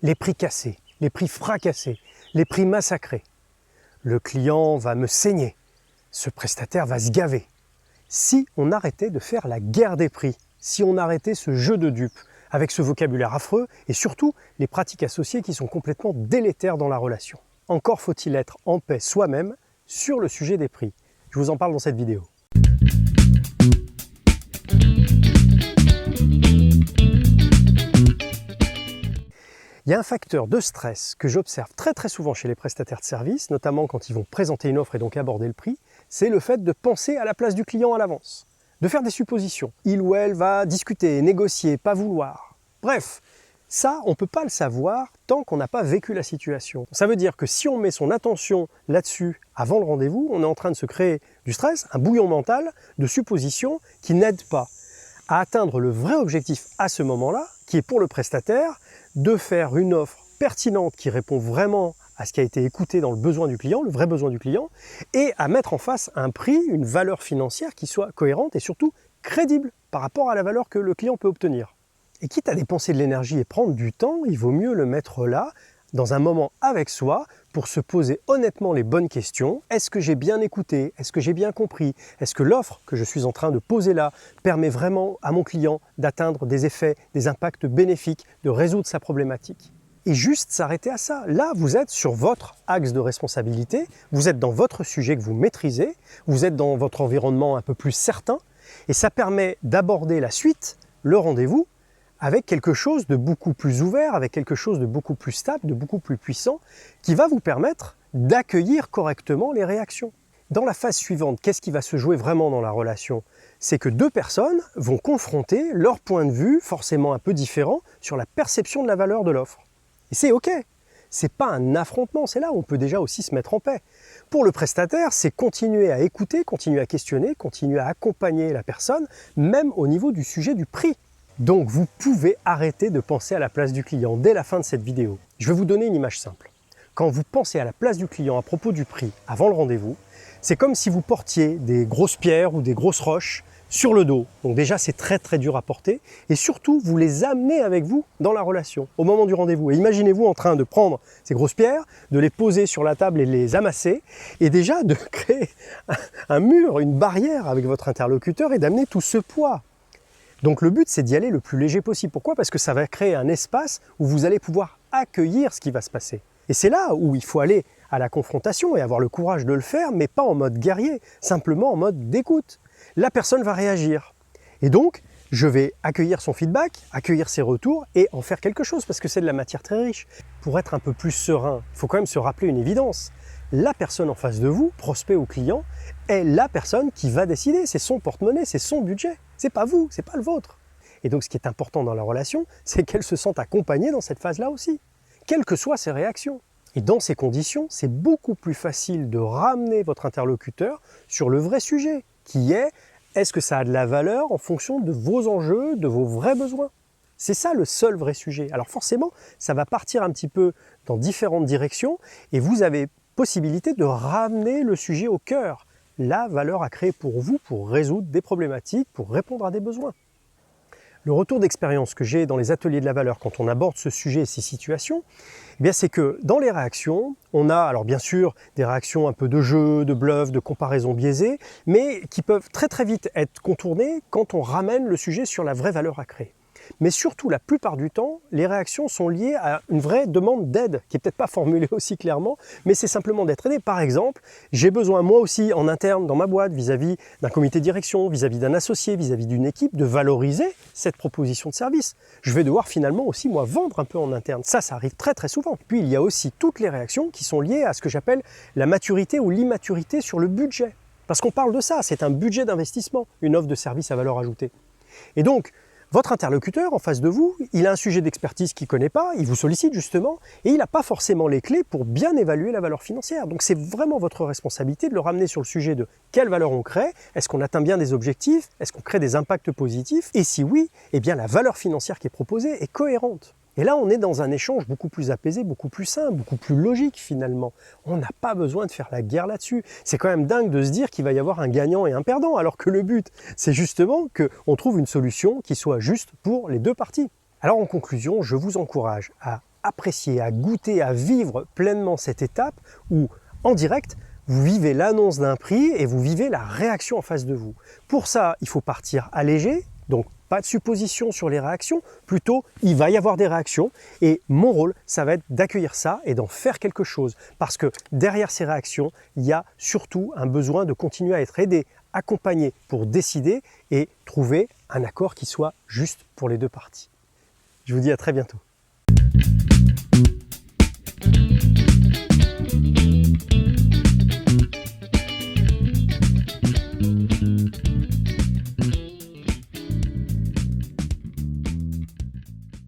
les prix cassés, les prix fracassés, les prix massacrés. Le client va me saigner, ce prestataire va se gaver. Si on arrêtait de faire la guerre des prix, si on arrêtait ce jeu de dupes, avec ce vocabulaire affreux et surtout les pratiques associées qui sont complètement délétères dans la relation. Encore faut-il être en paix soi-même sur le sujet des prix. Je vous en parle dans cette vidéo. Il y a un facteur de stress que j'observe très souvent chez les prestataires de services, notamment quand ils vont présenter une offre et donc aborder le prix, c'est le fait de penser à la place du client à l'avance, de faire des suppositions. Il ou elle va discuter, négocier, pas vouloir. Bref, ça, on ne peut pas le savoir tant qu'on n'a pas vécu la situation. Ça veut dire que si on met son attention là-dessus avant le rendez-vous, on est en train de se créer du stress, un bouillon mental de suppositions qui n'aident pas à atteindre le vrai objectif à ce moment-là, qui est pour le prestataire, de faire une offre pertinente qui répond vraiment à ce qui a été écouté dans le besoin du client, le vrai besoin du client, et à mettre en face un prix, une valeur financière qui soit cohérente et surtout crédible par rapport à la valeur que le client peut obtenir. Et quitte à dépenser de l'énergie et prendre du temps, il vaut mieux le mettre là, dans un moment avec soi, pour se poser honnêtement les bonnes questions. Est-ce que j'ai bien écouté? Est-ce que j'ai bien compris? Est-ce que l'offre que je suis en train de poser là permet vraiment à mon client d'atteindre des effets, des impacts bénéfiques, de résoudre sa problématique? Et juste s'arrêter à ça. Là, vous êtes sur votre axe de responsabilité, vous êtes dans votre sujet que vous maîtrisez, vous êtes dans votre environnement un peu plus certain, et ça permet d'aborder la suite, le rendez-vous, avec quelque chose de beaucoup plus ouvert, avec quelque chose de beaucoup plus stable, de beaucoup plus puissant, qui va vous permettre d'accueillir correctement les réactions. Dans la phase suivante, qu'est-ce qui va se jouer vraiment dans la relation? C'est que deux personnes vont confronter leur point de vue, forcément un peu différent, sur la perception de la valeur de l'offre. Et c'est OK, c'est pas un affrontement, c'est là où on peut déjà aussi se mettre en paix. Pour le prestataire, c'est continuer à écouter, continuer à questionner, continuer à accompagner la personne, même au niveau du sujet du prix. Donc vous pouvez arrêter de penser à la place du client dès la fin de cette vidéo. Je vais vous donner une image simple. Quand vous pensez à la place du client à propos du prix avant le rendez-vous, c'est comme si vous portiez des grosses pierres ou des grosses roches sur le dos. Donc déjà c'est très dur à porter et surtout vous les amenez avec vous dans la relation au moment du rendez-vous. Et imaginez-vous en train de prendre ces grosses pierres, de les poser sur la table et les amasser et déjà de créer un mur, une barrière avec votre interlocuteur et d'amener tout ce poids. Donc le but, c'est d'y aller le plus léger possible. Pourquoi? Parce que ça va créer un espace où vous allez pouvoir accueillir ce qui va se passer. Et c'est là où il faut aller à la confrontation et avoir le courage de le faire, mais pas en mode guerrier, simplement en mode d'écoute. La personne va réagir. Et donc, je vais accueillir son feedback, accueillir ses retours et en faire quelque chose, parce que c'est de la matière très riche. Pour être un peu plus serein, il faut quand même se rappeler une évidence. La personne en face de vous, prospect ou client, est la personne qui va décider. C'est son porte-monnaie, c'est son budget. C'est pas vous, c'est pas le vôtre. Et donc ce qui est important dans la relation, c'est qu'elle se sente accompagnée dans cette phase-là aussi, quelles que soient ses réactions. Et dans ces conditions, c'est beaucoup plus facile de ramener votre interlocuteur sur le vrai sujet, qui est-ce que ça a de la valeur en fonction de vos enjeux, de vos vrais besoins? C'est ça le seul vrai sujet. Alors forcément, ça va partir un petit peu dans différentes directions et vous avez possibilité de ramener le sujet au cœur, la valeur à créer pour vous, pour résoudre des problématiques, pour répondre à des besoins. Le retour d'expérience que j'ai dans les ateliers de la valeur quand on aborde ce sujet et ces situations, eh bien c'est que dans les réactions, on a alors bien sûr des réactions un peu de jeu, de bluff, de comparaison biaisée, mais qui peuvent très vite être contournées quand on ramène le sujet sur la vraie valeur à créer. Mais surtout, la plupart du temps, les réactions sont liées à une vraie demande d'aide, qui n'est peut-être pas formulée aussi clairement, mais c'est simplement d'être aidé. Par exemple, j'ai besoin moi aussi en interne dans ma boîte, vis-à-vis d'un comité de direction, vis-à-vis d'un associé, vis-à-vis d'une équipe, de valoriser cette proposition de service. Je vais devoir finalement aussi moi vendre un peu en interne. Ça arrive très souvent. Puis il y a aussi toutes les réactions qui sont liées à ce que j'appelle la maturité ou l'immaturité sur le budget. Parce qu'on parle de ça, c'est un budget d'investissement, une offre de service à valeur ajoutée. Et donc, votre interlocuteur en face de vous, il a un sujet d'expertise qu'il ne connaît pas, il vous sollicite justement, et il n'a pas forcément les clés pour bien évaluer la valeur financière. Donc c'est vraiment votre responsabilité de le ramener sur le sujet de quelle valeur on crée, est-ce qu'on atteint bien des objectifs, est-ce qu'on crée des impacts positifs, et si oui, eh bien la valeur financière qui est proposée est cohérente. Et là, on est dans un échange beaucoup plus apaisé, beaucoup plus simple, beaucoup plus logique finalement. On n'a pas besoin de faire la guerre là-dessus. C'est quand même dingue de se dire qu'il va y avoir un gagnant et un perdant, alors que le but, c'est justement qu'on trouve une solution qui soit juste pour les deux parties. Alors en conclusion, je vous encourage à apprécier, à goûter, à vivre pleinement cette étape où, en direct, vous vivez l'annonce d'un prix et vous vivez la réaction en face de vous. Pour ça, il faut partir allégé, donc pas de supposition sur les réactions, plutôt il va y avoir des réactions et mon rôle, ça va être d'accueillir ça et d'en faire quelque chose. Parce que derrière ces réactions, il y a surtout un besoin de continuer à être aidé, accompagné pour décider et trouver un accord qui soit juste pour les deux parties. Je vous dis à très bientôt.